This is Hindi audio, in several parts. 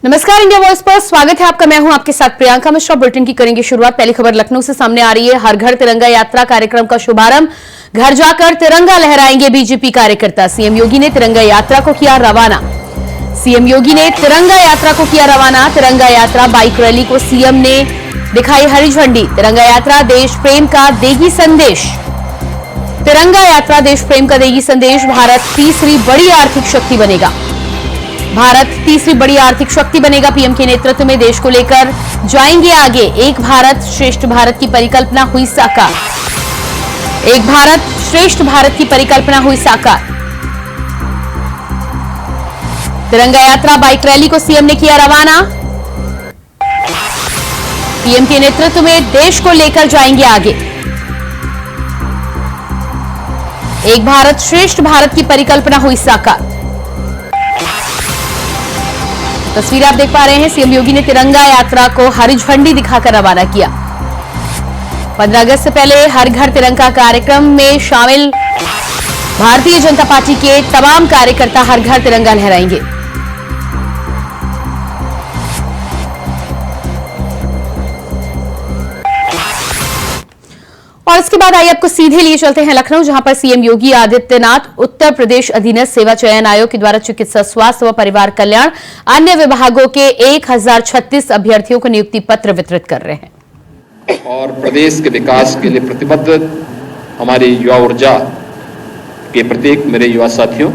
नमस्कार, इंडिया वॉइस पर स्वागत है आपका। मैं हूं आपके साथ प्रियंका मिश्रा। बुलेटिन की करेंगे शुरुआत। पहली खबर लखनऊ से सामने आ रही है। हर घर तिरंगा यात्रा कार्यक्रम का शुभारंभ। घर जाकर तिरंगा लहराएंगे बीजेपी कार्यकर्ता। सीएम योगी ने तिरंगा यात्रा को किया रवाना। सीएम योगी ने तिरंगा यात्रा को किया रवाना। तिरंगा यात्रा बाइक रैली को सीएम ने दिखाई हरी झंडी। तिरंगा यात्रा देश प्रेम का देगी संदेश। तिरंगा यात्रा देश प्रेम का देगी संदेश। भारत तीसरी बड़ी आर्थिक शक्ति बनेगा। भारत तीसरी बड़ी आर्थिक शक्ति बनेगा। पीएम के नेतृत्व में देश को लेकर जाएंगे आगे। एक भारत श्रेष्ठ भारत की परिकल्पना हुई साकार। एक भारत श्रेष्ठ भारत की परिकल्पना हुई साकार। तिरंगा यात्रा बाइक रैली को सीएम ने किया रवाना। पीएम के नेतृत्व में देश को लेकर जाएंगे आगे। एक भारत श्रेष्ठ भारत की परिकल्पना हुई साकार। तस्वीरें आप देख पा रहे हैं। सीएम योगी ने तिरंगा यात्रा को हरी झंडी दिखाकर रवाना किया। 15 अगस्त से पहले हर घर तिरंगा कार्यक्रम में शामिल भारतीय जनता पार्टी के तमाम कार्यकर्ता हर घर तिरंगा लहराएंगे। और इसके बाद आइए आपको सीधे लिए चलते हैं लखनऊ, जहां पर सीएम योगी आदित्यनाथ उत्तर प्रदेश अधीनस्थ सेवा चयन आयोग के द्वारा चिकित्सा, स्वास्थ्य व परिवार कल्याण अन्य विभागों के 1036 अभ्यर्थियों को नियुक्ति पत्र वितरित कर रहे हैं। और प्रदेश के विकास के लिए प्रतिबद्ध हमारी युवा ऊर्जा के प्रतीक मेरे युवा साथियों,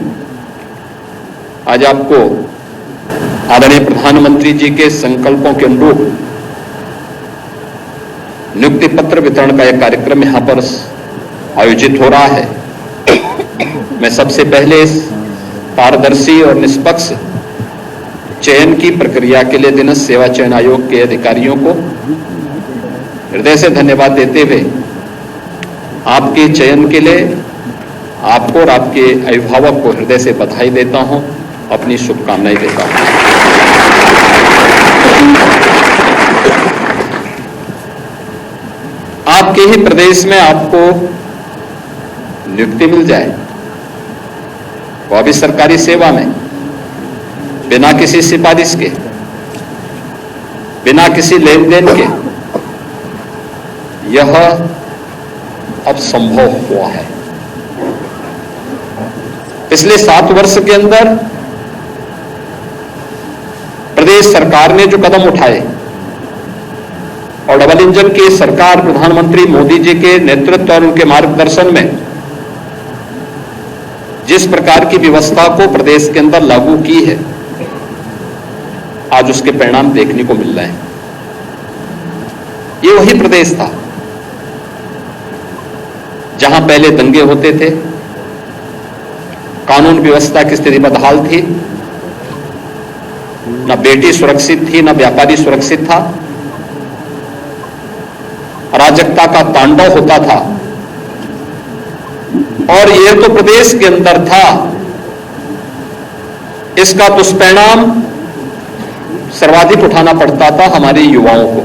आज आपको आदरणीय प्रधानमंत्री जी के संकल्पों के अनुरूप नियुक्ति पत्र वितरण का एक कार्यक्रम यहां पर आयोजित हो रहा है। मैं सबसे पहले इस पारदर्शी और निष्पक्ष चयन की प्रक्रिया के लिए अधीनस्थ सेवा चयन आयोग के अधिकारियों को हृदय से धन्यवाद देते हुए आपके चयन के लिए आपको और आपके अभिभावक को हृदय से बधाई देता हूं, अपनी शुभकामनाएं देता हूं। आपके ही प्रदेश में आपको नियुक्ति मिल जाए, वो भी सरकारी सेवा में, बिना किसी सिफारिश के, बिना किसी लेन देन के, यह अब संभव हुआ है। पिछले 7 वर्ष के अंदर प्रदेश सरकार ने जो कदम उठाए और डबल इंजन की सरकार प्रधानमंत्री मोदी जी के नेतृत्व और उनके मार्गदर्शन में जिस प्रकार की व्यवस्था को प्रदेश के अंदर लागू की है, आज उसके परिणाम देखने को मिल रहे हैं। ये वही प्रदेश था जहां पहले दंगे होते थे, कानून व्यवस्था की स्थिति बदहाल थी, न बेटी सुरक्षित थी, न व्यापारी सुरक्षित था, अराजकता का तांडव होता था। और यह तो प्रदेश के अंदर था, इसका दुष्परिणाम सर्वाधिक उठाना पड़ता था हमारे युवाओं को,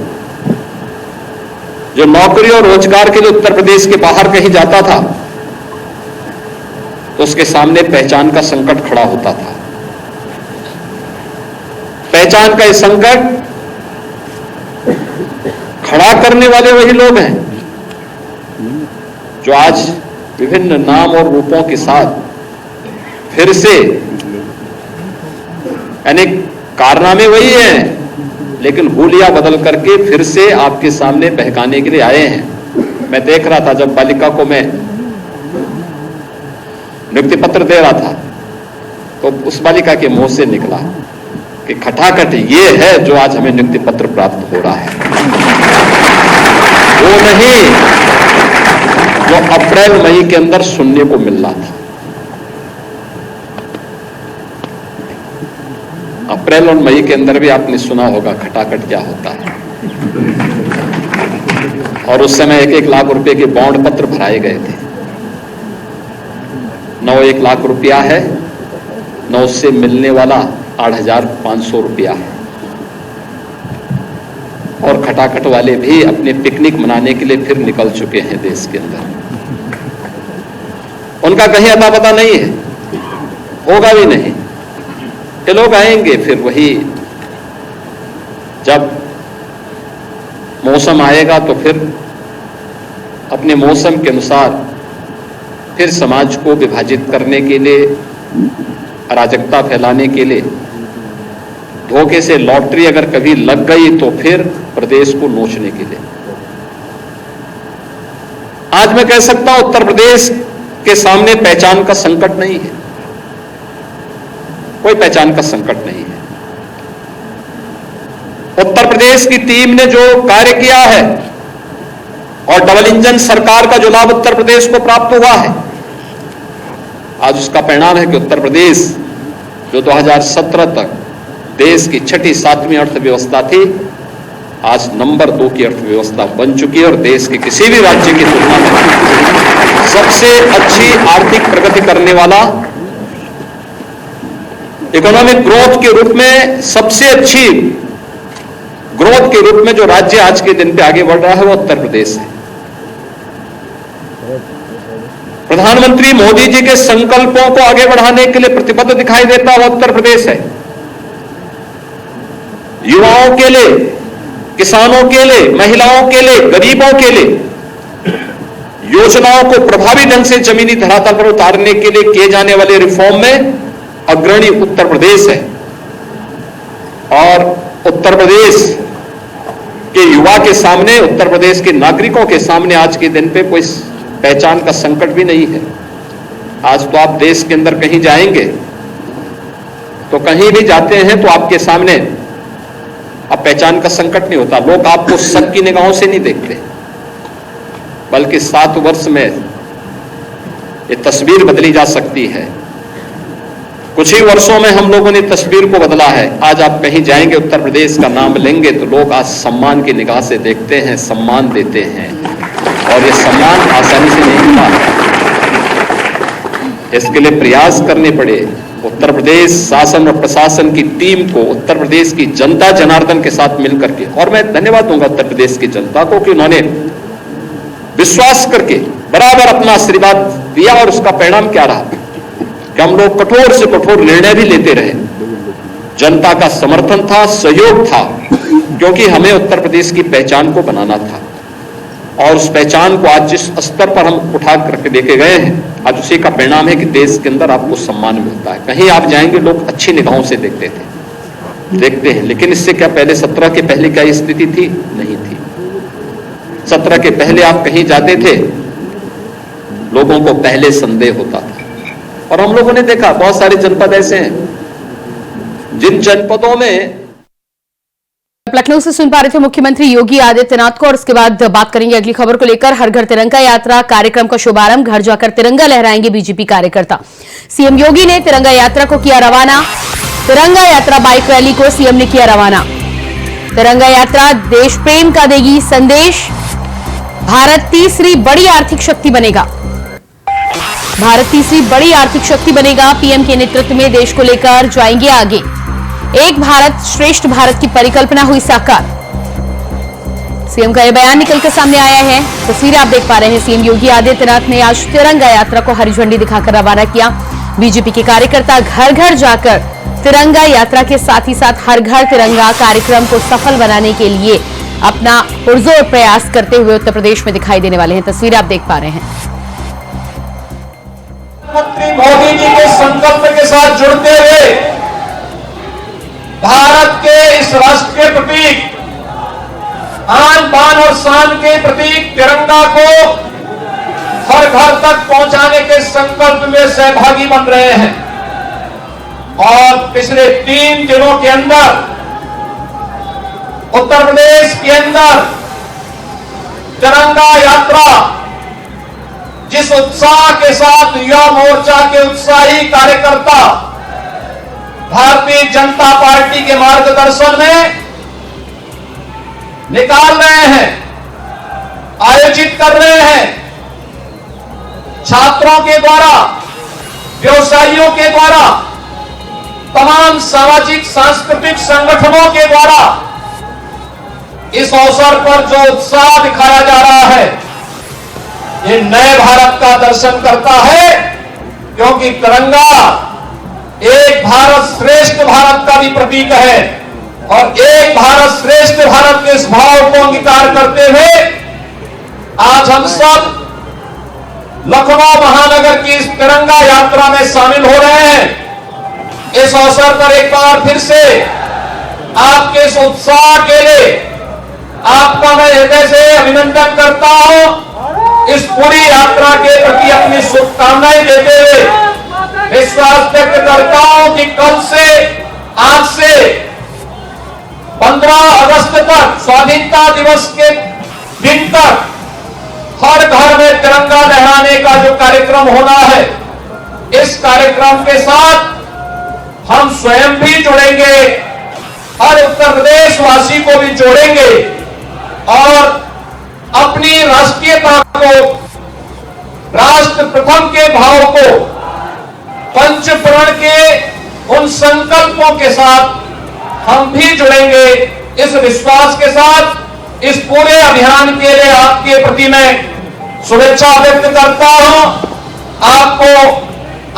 जो नौकरी और रोजगार के लिए उत्तर प्रदेश के बाहर कहीं जाता था तो उसके सामने पहचान का संकट खड़ा होता था। पहचान का यह संकट खड़ा करने वाले वही लोग हैं जो आज विभिन्न नाम और रूपों के साथ फिर से, यानी कारनामे वही हैं लेकिन हुलिया बदल करके फिर से आपके सामने बहकाने के लिए आए हैं। मैं देख रहा था जब बालिका को मैं नियुक्ति पत्र दे रहा था तो उस बालिका के मुंह से निकला कि खटाखट ये है जो आज हमें नियुक्ति पत्र प्राप्त हो रहा है, वो नहीं जो अप्रैल मई के अंदर सुनने को मिल रहा था। अप्रैल और मई के अंदर भी आपने सुना होगा खटाखट क्या होता है। और उस समय 1-1 लाख रुपए के बॉन्ड पत्र भराए गए थे। 1 लाख रुपया है, 9 से मिलने वाला 8,500 रुपया है। और खटाखट वाले भी अपने पिकनिक मनाने के लिए फिर निकल चुके हैं देश के अंदर। उनका कहीं अता पता नहीं है, होगा भी नहीं। ये लोग आएंगे फिर वही जब मौसम आएगा तो फिर अपने मौसम के अनुसार फिर समाज को विभाजित करने के लिए, अराजकता फैलाने के लिए, धोखे से लॉटरी अगर कभी लग गई तो फिर प्रदेश को नोचने के लिए। आज मैं कह सकता हूं उत्तर प्रदेश के सामने पहचान का संकट नहीं है, कोई पहचान का संकट नहीं है। उत्तर प्रदेश की टीम ने जो कार्य किया है और डबल इंजन सरकार का जो लाभ उत्तर प्रदेश को प्राप्त हुआ है, आज उसका परिणाम है कि उत्तर प्रदेश जो 2017 तक देश की छठी सातवीं अर्थव्यवस्था थी, आज नंबर 2 की अर्थव्यवस्था बन चुकी है और देश के किसी भी राज्य की तुलना में सबसे अच्छी आर्थिक प्रगति करने वाला, इकोनॉमिक ग्रोथ के रूप में सबसे अच्छी ग्रोथ के रूप में जो राज्य आज के दिन पे आगे बढ़ रहा है वो उत्तर प्रदेश है। प्रधानमंत्री मोदी जी के संकल्पों को आगे बढ़ाने के लिए प्रतिबद्ध दिखाई देता हुआ उत्तर प्रदेश है। युवाओं के लिए, किसानों के लिए, महिलाओं के लिए, गरीबों के लिए योजनाओं को प्रभावी ढंग से जमीनी धरातल पर उतारने के लिए किए जाने वाले रिफॉर्म में अग्रणी उत्तर प्रदेश है। और उत्तर प्रदेश के युवा के सामने, उत्तर प्रदेश के नागरिकों के सामने आज के दिन पे कोई पहचान का संकट भी नहीं है। आज तो आप देश के अंदर कहीं जाएंगे तो कहीं भी जाते हैं तो आपके सामने अब पहचान का संकट नहीं होता। लोग आपको शक की निगाहों से नहीं देखते, बल्कि 7 वर्ष में ये तस्वीर बदली जा सकती है। कुछ ही वर्षों में हम लोगों ने तस्वीर को बदला है। आज आप कहीं जाएंगे, उत्तर प्रदेश का नाम लेंगे तो लोग आज सम्मान की निगाह से देखते हैं, सम्मान देते हैं, और ये सम्मान आसानी से नहीं मिला। इसके लिए प्रयास करने पड़े। उत्तर प्रदेश शासन और प्रशासन की टीम को, उत्तर प्रदेश की जनता जनार्दन के साथ मिलकर के, और मैं धन्यवाद दूंगा उत्तर प्रदेश की जनता को कि उन्होंने विश्वास करके बराबर अपना आशीर्वाद दिया। और उसका परिणाम क्या रहा कि हम लोग कठोर से कठोर निर्णय भी लेते रहे। जनता का समर्थन था, सहयोग था, क्योंकि हमें उत्तर प्रदेश की पहचान को बनाना था। और उस पहचान को आज जिस स्तर पर हम उठा करके लेके गए हैं, आज उसी का परिणाम है कि देश के अंदर आपको सम्मान मिलता है। कहीं आप जाएंगे लोग अच्छी निगाहों से देखते हैं। लेकिन इससे क्या पहले 17 के पहले क्या ये स्थिति थी? नहीं थी। 17 के पहले आप कहीं जाते थे, लोगों को पहले संदेह होता था। और हम लोगों ने देखा बहुत सारे जनपद ऐसे हैं जिन जनपदों में, लखनऊ से सुन पा रहे थे मुख्यमंत्री योगी आदित्यनाथ को। और उसके बाद बात करेंगे अगली खबर को लेकर। हर घर तिरंगा यात्रा कार्यक्रम का शुभारंभ, घर जाकर तिरंगा लहराएंगे बीजेपी कार्यकर्ता। सीएम योगी ने तिरंगा यात्रा को किया रवाना। तिरंगा यात्रा बाइक रैली को सीएम ने किया रवाना। तिरंगा यात्रा देश प्रेम का देगी संदेश। भारत तीसरी बड़ी आर्थिक शक्ति बनेगा। भारत तीसरी बड़ी आर्थिक शक्ति बनेगा। पीएम के नेतृत्व में देश को लेकर जाएंगे आगे। एक भारत श्रेष्ठ भारत की परिकल्पना हुई साकार। सीएम का यह बयान निकलकर सामने आया है। तस्वीरें आप देख पा रहे हैं। सीएम योगी आदित्यनाथ ने आज तिरंगा यात्रा को हरी झंडी दिखाकर रवाना किया। बीजेपी के कार्यकर्ता घर घर जाकर तिरंगा यात्रा के साथ ही साथ हर घर तिरंगा कार्यक्रम को सफल बनाने के लिए अपना पुरजोर प्रयास करते हुए उत्तर प्रदेश में दिखाई देने वाले हैं। तस्वीरें आप देख पा रहे हैं। प्रधानमंत्री मोदी जी के संकल्प के साथ जुड़ते हुए भारत के इस राष्ट्र के प्रतीक, आन बान और शान के प्रतीक तिरंगा को हर घर तक पहुंचाने के संकल्प में सहभागी बन रहे हैं। और पिछले 3 दिनों के अंदर उत्तर प्रदेश के अंदर तिरंगा यात्रा जिस उत्साह के साथ युवा मोर्चा के उत्साही कार्यकर्ता भारतीय जनता पार्टी के मार्गदर्शन में निकाल रहे हैं, आयोजित कर रहे हैं, छात्रों के द्वारा, व्यवसायियों के द्वारा, तमाम सामाजिक सांस्कृतिक संगठनों के द्वारा इस अवसर पर जो उत्साह दिखाया जा रहा है, ये नए भारत का दर्शन करता है। क्योंकि तिरंगा एक भारत श्रेष्ठ भारत का भी प्रतीक है और एक भारत श्रेष्ठ भारत के इस भाव को अंगीकार करते हुए आज हम सब लखनऊ महानगर की इस तिरंगा यात्रा में शामिल हो रहे हैं। इस अवसर पर एक बार फिर से आपके इस उत्साह के लिए आपका मैं हृदय से अभिनंदन करता हूं। इस पूरी यात्रा के प्रति अपनी शुभकामनाएं देते हुए विश्वास व्यक्त करता हूं कि कल से आज से 15 अगस्त तक स्वाधीनता दिवस के दिन तक हर घर में तिरंगा लहराने का जो कार्यक्रम होना है, इस कार्यक्रम के साथ हम स्वयं भी जुड़ेंगे, हर उत्तर प्रदेश वासी को भी जोड़ेंगे और अपनी राष्ट्रीयता को, राष्ट्र प्रथम के भाव को, पंचप्रण के उन संकल्पों के साथ हम भी जुड़ेंगे। इस विश्वास के साथ इस पूरे अभियान के लिए आपके प्रति मैं शुभेच्छा व्यक्त करता हूं। आपको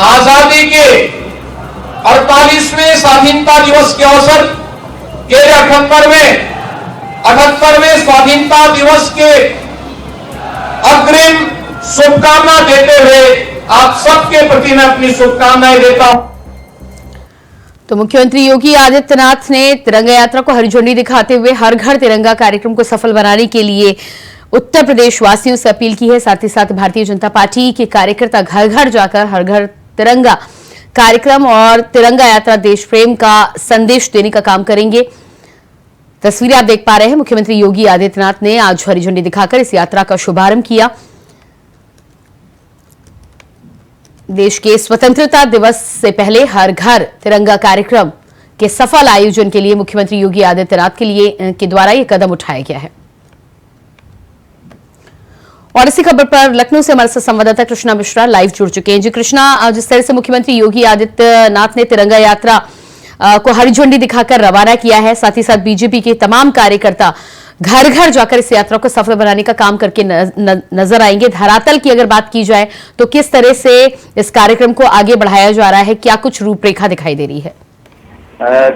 आजादी के 48वें स्वाधीनता दिवस के अवसर के 78वें स्वाधीनता दिवस के अग्रिम शुभकामना देते हुए आप सबके प्रति मैं अपनी शुभकामनाएं देता हूं। तो मुख्यमंत्री योगी आदित्यनाथ ने तिरंगा यात्रा को हरी झंडी दिखाते हुए हर घर तिरंगा कार्यक्रम को सफल बनाने के लिए उत्तर प्रदेश वासियों से अपील की है। साथ ही साथ भारतीय जनता पार्टी के कार्यकर्ता घर घर जाकर हर घर तिरंगा कार्यक्रम और तिरंगा यात्रा देश प्रेम का संदेश देने का काम करेंगे। तस्वीरें आप देख पा रहे हैं, मुख्यमंत्री योगी आदित्यनाथ ने आज हरी झंडी दिखाकर इस यात्रा का शुभारंभ किया। देश के स्वतंत्रता दिवस से पहले हर घर तिरंगा कार्यक्रम के सफल आयोजन के लिए मुख्यमंत्री योगी आदित्यनाथ के द्वारा यह कदम उठाया गया है। और इसी खबर पर लखनऊ से हमारे संवाददाता कृष्णा मिश्रा लाइव जुड़ चुके हैं। जी कृष्णा, जिस तरह से मुख्यमंत्री योगी आदित्यनाथ ने तिरंगा यात्रा को हरी झंडी दिखाकर रवाना किया है, साथ ही साथ बीजेपी के तमाम कार्यकर्ता घर घर जाकर इस यात्रा को सफल बनाने का काम करके नजर आएंगे। धरातल की अगर बात की जाए तो किस तरह से इस कार्यक्रम को आगे बढ़ाया जा रहा है, क्या कुछ रूपरेखा दिखाई दे रही है?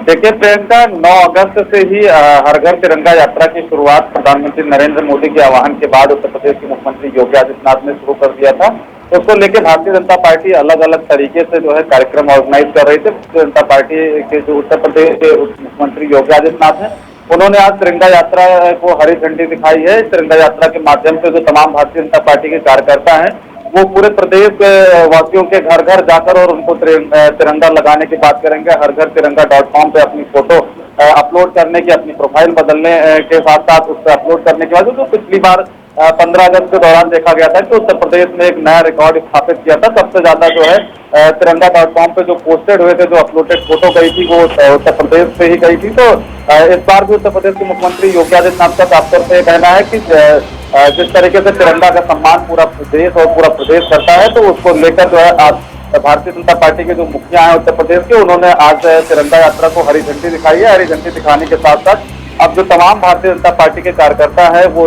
देखिए प्रियंका, 9 अगस्त से ही हर घर तिरंगा यात्रा की शुरुआत प्रधानमंत्री नरेंद्र मोदी के आह्वान के बाद उत्तर प्रदेश के मुख्यमंत्री योगी आदित्यनाथ ने शुरू कर दिया था। उसको लेकर भारतीय जनता पार्टी अलग अलग तरीके से जो है कार्यक्रम ऑर्गेनाइज कर रही थी। भारतीय जनता पार्टी के जो उत्तर प्रदेश के मुख्यमंत्री योगी आदित्यनाथ हैं, उन्होंने आज तिरंगा यात्रा को हरी झंडी दिखाई है। तिरंगा यात्रा के माध्यम से जो तमाम भारतीय जनता पार्टी के कार्यकर्ता हैं, वो पूरे प्रदेश वासियों के घर घर जाकर और उनको तिरंगा लगाने की बात करेंगे। हर घर तिरंगा.com पे अपनी फोटो अपलोड करने की, अपनी प्रोफाइल बदलने के साथ साथ उससे अपलोड करने के बाद जो पिछली बार 15 अगस्त के दौरान देखा गया था कि उत्तर प्रदेश में एक नया रिकॉर्ड स्थापित किया था। सबसे ज्यादा जो है तिरंगा.com पे जो पोस्टेड हुए थे, जो अपलोडेड फोटो गई थी, वो उत्तर प्रदेश से ही गई थी। तो इस बार भी उत्तर प्रदेश के मुख्यमंत्री योगी आदित्यनाथ का साफ तौर से कहना है कि जिस तरीके से तिरंगा का सम्मान पूरा देश और पूरा प्रदेश करता है, तो उसको लेकर जो है आज भारतीय जनता पार्टी के जो मुखिया हैं उत्तर प्रदेश के, उन्होंने आज तिरंगा यात्रा को हरी झंडी दिखाई है। हरी झंडी दिखाने के साथ साथ अब जो तमाम भारतीय जनता पार्टी के कार्यकर्ता है, वो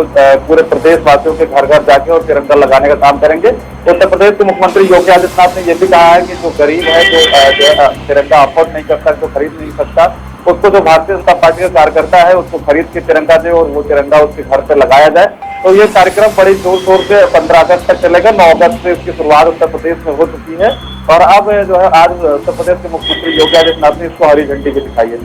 पूरे प्रदेश वासियों के घर घर जाके और तिरंगा लगाने का काम करेंगे। उत्तर प्रदेश के मुख्यमंत्री योगी आदित्यनाथ ने यह भी कहा है कि जो गरीब है, जो तिरंगा अफोर्ड नहीं कर सकता, जो खरीद नहीं सकता, उसको जो भारतीय जनता पार्टी का कार्यकर्ता है उसको खरीद के तिरंगा दे और वो तिरंगा उसके घर पे लगाया जाए। तो ये कार्यक्रम बड़ी जोर शोर से 15 अगस्त तक चलेगा। 9 अगस्त से इसकी शुरुआत उत्तर प्रदेश में हो चुकी है और अब जो है आज उत्तर प्रदेश के मुख्यमंत्री योगी आदित्यनाथ ने इसको हरी झंडी भी दिखाई है।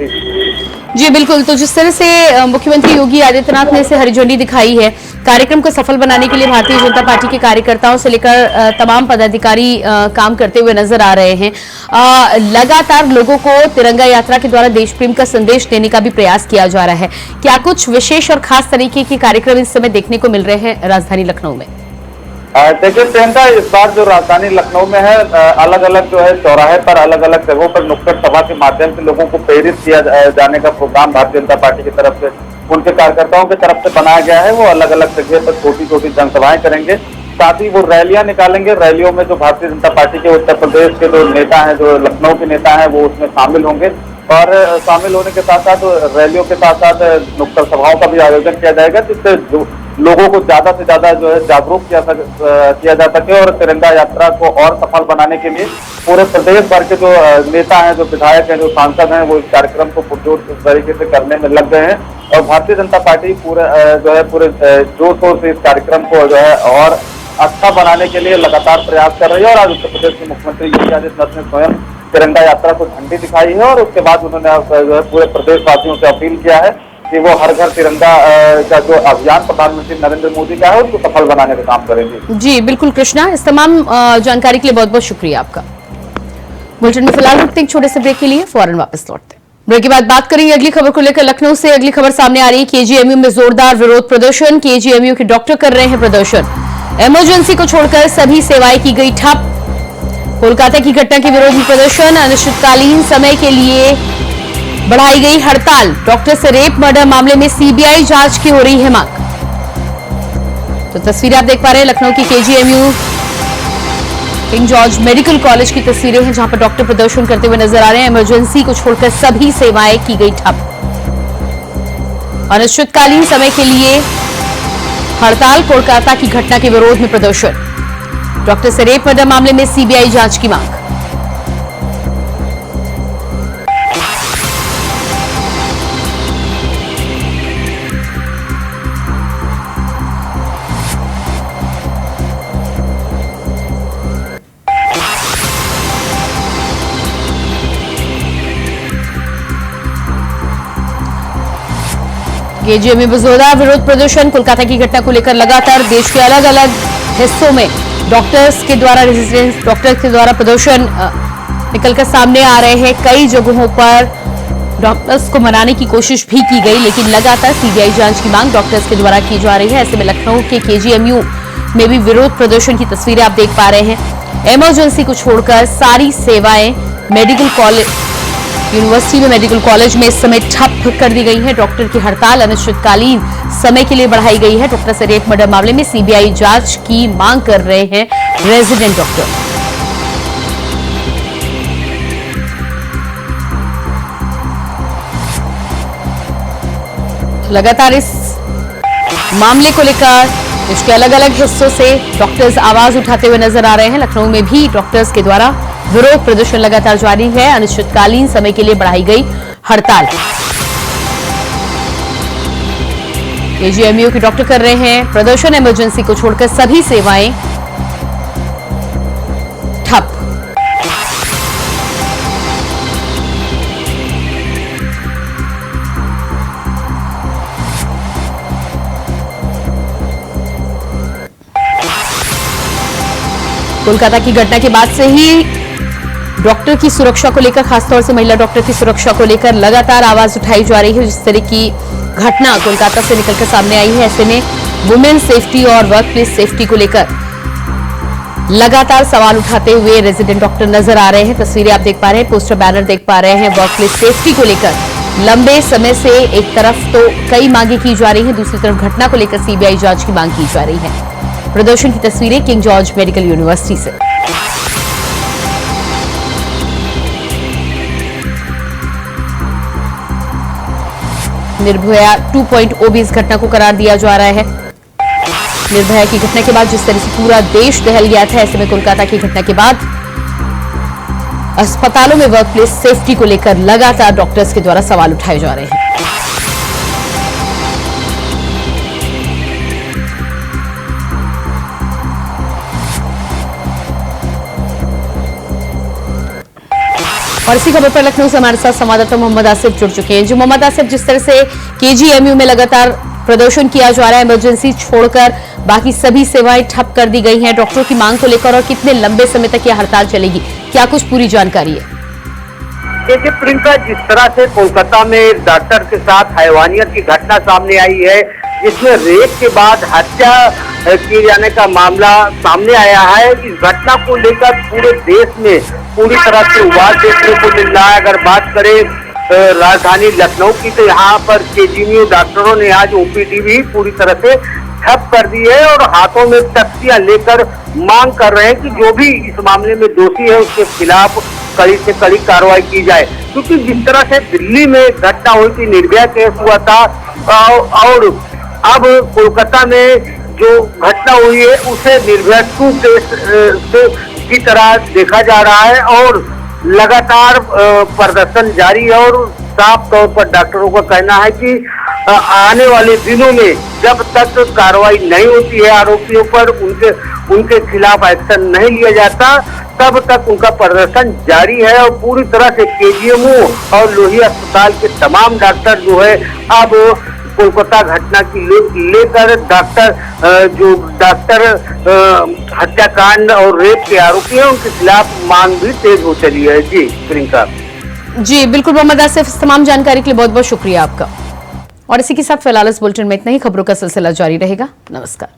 जी बिल्कुल, तो जिस तरह से मुख्यमंत्री योगी आदित्यनाथ ने इसे हरी झंडी दिखाई है, कार्यक्रम को सफल बनाने के लिए भारतीय जनता पार्टी के कार्यकर्ताओं से लेकर तमाम पदाधिकारी काम करते हुए नजर आ रहे हैं। लगातार लोगों को तिरंगा यात्रा के द्वारा देश प्रेम का संदेश देने का भी प्रयास किया जा रहा है। क्या कुछ विशेष और खास तरीके के कार्यक्रम इस समय देखने को मिल रहे हैं राजधानी लखनऊ में? देखिए प्रियंका, इस बार जो राजधानी लखनऊ में है, अलग अलग जो है चौराहे पर, अलग अलग जगहों पर नुक्कड़ सभा के माध्यम से लोगों को प्रेरित किया जाने का प्रोग्राम भारतीय जनता पार्टी की तरफ से, उनके कार्यकर्ताओं की तरफ से बनाया गया है। वो अलग अलग जगह पर छोटी छोटी जनसभाएं करेंगे, साथ ही वो रैलियां निकालेंगे। रैलियों में जो भारतीय जनता पार्टी के उत्तर प्रदेश के जो नेता हैं, जो लखनऊ के नेता हैं, वो उसमें शामिल होंगे और शामिल होने के साथ साथ रैलियों के साथ साथ नुक्कड़ सभाओं का भी आयोजन किया जाएगा, जिससे लोगों को ज्यादा से ज्यादा जो है जागरूक किया जा सके और तिरंगा यात्रा को और सफल बनाने के लिए पूरे प्रदेश भर के जो नेता हैं, जो विधायक हैं, जो सांसद हैं, वो इस कार्यक्रम को पुरजोर तरीके से करने में लग गए हैं और भारतीय जनता पार्टी पूरे जोर शोर से इस कार्यक्रम को जो है और अच्छा बनाने के लिए लगातार प्रयास कर रही है। और आज उत्तर प्रदेश के मुख्यमंत्री योगी आदित्यनाथ ने स्वयं तिरंगा यात्रा को झंडी दिखाई है और उसके बाद उन्होंने जो है पूरे प्रदेशवासियों से अपील किया है कि वो हर घर तिरंगा का जो अभियान प्रधानमंत्री नरेंद्र मोदी का है उसको सफल बनाने का काम करेंगे। जी बिल्कुल कृष्णा, इस तमाम जानकारी के लिए बहुत बहुत शुक्रिया आपका। बुलेटिन में फिलहाल रुकते हैं छोटे से ब्रेक के लिए, फौरन वापस लौटते हैं। ब्रेक के बाद बात करेंगे अगली खबर को लेकर। लखनऊ से अगली खबर सामने आ रही है। केजीएमयू में जोरदार विरोध प्रदर्शन, केजीएमयू के डॉक्टर कर रहे हैं प्रदर्शन। इमरजेंसी को छोड़कर सभी सेवाएं की गई ठप। कोलकाता की घटना के विरोध में प्रदर्शन, अनिश्चितकालीन समय के लिए बढ़ाई गई हड़ताल। डॉक्टर से रेप मर्डर मामले में सीबीआई जांच की हो रही है मांग। तो तस्वीरें आप देख पा रहे हैं लखनऊ की KGMU king George medical college की तस्वीरें हैं, जहां पर डॉक्टर प्रदर्शन करते हुए नजर आ रहे हैं। इमरजेंसी को छोड़कर सभी सेवाएं की गई ठप। अनिश्चितकालीन समय के लिए हड़ताल, कोलकाता की घटना के विरोध में प्रदर्शन। डॉक्टर से रेप मर्डर मामले में सीबीआई जांच की मांग। केजीएमयू में जोरदार विरोध प्रदर्शन। कोलकाता की घटना को लेकर लगातार देश के अलग अलग हिस्सों में डॉक्टर्स के द्वारा प्रदर्शन निकलकर सामने आ रहे हैं। कई जगहों पर डॉक्टर्स को मनाने की कोशिश भी की गई, लेकिन लगातार सीबीआई जांच की मांग डॉक्टर्स के द्वारा की जा रही है। ऐसे में लखनऊ के केजीएमयू में भी विरोध प्रदर्शन की तस्वीरें आप देख पा रहे हैं। इमरजेंसी को छोड़कर सारी सेवाएं मेडिकल कॉलेज, यूनिवर्सिटी में मेडिकल कॉलेज में इस समय ठप कर दी गई है। डॉक्टर की हड़ताल अनिश्चितकालीन समय के लिए बढ़ाई गई है। डॉक्टर से रेप मर्डर मामले में सीबीआई जांच की मांग कर रहे हैं रेजिडेंट डॉक्टर। लगातार इस मामले को लेकर इसके अलग अलग हिस्सों से डॉक्टर्स आवाज उठाते हुए नजर आ रहे हैं। लखनऊ में भी डॉक्टर्स के द्वारा विरोध प्रदर्शन लगातार जारी है। अनिश्चितकालीन समय के लिए बढ़ाई गई हड़ताल। केजीएमयू के डॉक्टर कर रहे हैं प्रदर्शन, इमरजेंसी को छोड़कर सभी सेवाएं ठप। कोलकाता की घटना के बाद से ही डॉक्टर की सुरक्षा को लेकर, खासतौर से महिला डॉक्टर की सुरक्षा को लेकर लगातार आवाज उठाई जा रही है। जिस तरह की घटना कोलकाता से निकलकर सामने आई है, ऐसे में वुमेन सेफ्टी और वर्क प्लेस सेफ्टी को लेकर लगातार सवाल उठाते हुए रेजिडेंट डॉक्टर नजर आ रहे हैं। तस्वीरें आप देख पा रहे हैं, पोस्टर बैनर देख पा रहे हैं। वर्क प्लेस सेफ्टी को लेकर लंबे समय से एक तरफ तो कई मांगे की जा रही है, दूसरी तरफ घटना को लेकर सीबीआई जांच की मांग की जा रही है। प्रदर्शन की तस्वीरें किंग जॉर्ज मेडिकल यूनिवर्सिटी से। निर्भया 2.0 भी इस घटना को करार दिया जा रहा है। निर्भया की घटना के बाद जिस तरह से पूरा देश दहल गया था, ऐसे में कोलकाता की घटना के बाद अस्पतालों में वर्क प्लेस सेफ्टी को लेकर लगातार डॉक्टर्स के द्वारा सवाल उठाए जा रहे हैं। और इसी खबर पर लखनऊ से हमारे साथ संवाददाता मोहम्मद आसिफ जुड़ चुके हैं। जो मोहम्मद आसिफ, जिस तरह से केजीएमयू में लगातार प्रदर्शन किया जा रहा है, इमरजेंसी छोड़कर बाकी सभी सेवाएं ठप कर दी गई हैं डॉक्टरों की मांग को लेकर, और कितने लंबे समय तक यह हड़ताल चलेगी, क्या कुछ पूरी जानकारी है? देखिए प्रियंका, जिस तरह से कोलकाता में डॉक्टर के साथ हैवानियत की घटना सामने आई है, जिसमें रेप के बाद हत्या किए जाने का मामला सामने आया है, इस घटना को लेकर पूरे देश में पूरी तरह से उबाल देखने को मिल रहा है। अगर बात करें राजधानी लखनऊ की, तो यहाँ पर केजीएमयू डॉक्टरों ने आज ओपीडी भी पूरी तरह से ठप कर दी है और हाथों में तख्तियां लेकर मांग कर रहे हैं कि जो भी इस मामले में दोषी है उसके खिलाफ कड़ी से कड़ी कार्रवाई की जाए। क्योंकि जिस तरह से दिल्ली में घटना हुई थी, निर्भया केस हुआ था और अब कोलकाता में जो घटना हुई है उसे निर्भया 2 केस की तरह देखा जा रहा है और लगातार प्रदर्शन जारी है और साफ तौर पर डॉक्टरों का कहना है कि आने वाले दिनों में जब तक कार्रवाई नहीं होती है आरोपियों पर, उनके खिलाफ एक्शन नहीं लिया जाता, तब तक उनका प्रदर्शन जारी है। और पूरी तरह से केजीएमओ और लोहिया अस्पताल के तमाम डॉक्टर जो है अब कोलकाता घटना की लेकर डॉक्टर हत्याकांड और रेप के आरोपी हैं उनके खिलाफ मांग भी तेज हो चली है। जी प्रियंका। जी बिल्कुल मोहम्मद आसिफ, इस तमाम जानकारी के लिए बहुत बहुत शुक्रिया आपका। और इसी के साथ फिलहाल इस बुलेटिन में इतना ही। खबरों का सिलसिला जारी रहेगा। नमस्कार।